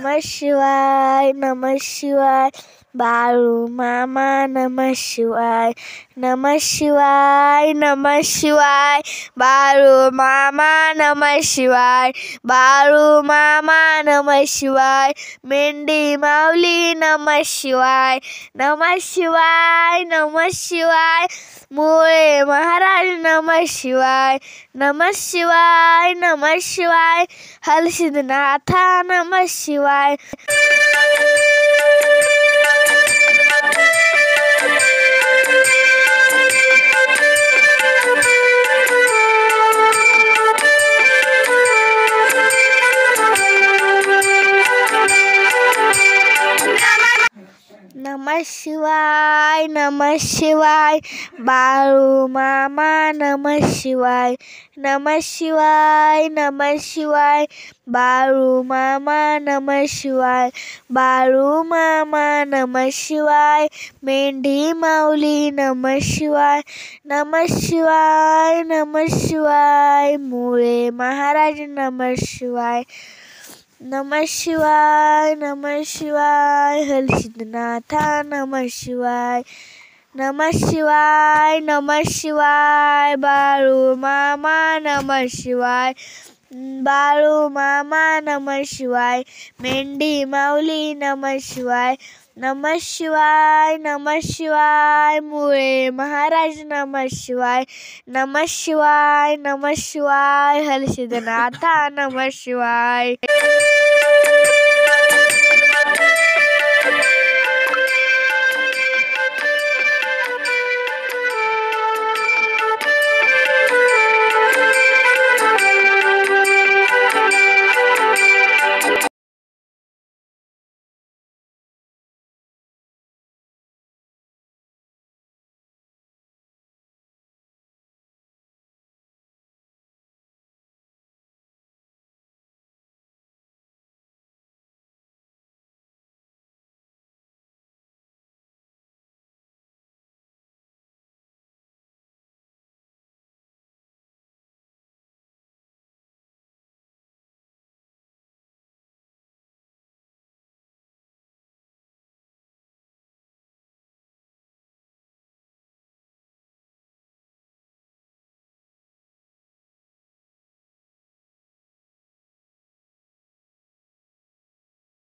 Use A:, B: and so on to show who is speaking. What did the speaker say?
A: नमः शिवाय, नमः शिवाय. बाळू मामा नमः शिवाय, नमः शिवाय, नमः शिवाय. बाळू मामा नमः शिवाय, बाळू मामा नमः शिवाय. मेंढी माऊली नमः शिवाय, नमः शिवाय, नमः शिवाय. मुळे महाराज नमः शिवाय, नमः शिवाय, नमः शिवाय. हलसिद्धनाथा नमः शिवाय. नमः शिवाय, नमः शिवाय. बाळू मामा नमः शिवाय, नमः शिवाय, नमः शिवाय. बाळू मामा नमः शिवाय, बाळू मामा नमः शिवाय. मेंढी माऊली नमः शिवाय, नमः शिवाय, नमः शिवाय. मुळे महाराज नमः शिवाय, नमः शिवाय, नमः शिवाय. हलसिद्धनाथा नमः शिवाय, नमः शिवाय, नमः शिवाय. बाळू मामा नमः शिवाय, बाळू मामा नमः शिवाय. मेंढी माऊली नमः शिवाय, नमः शिवाय, नमः शिवाय. मुळे महाराज नमः शिवाय, नमः शिवाय, नमः शिवाय. हलसिद्धनाथा नमः शिवाय.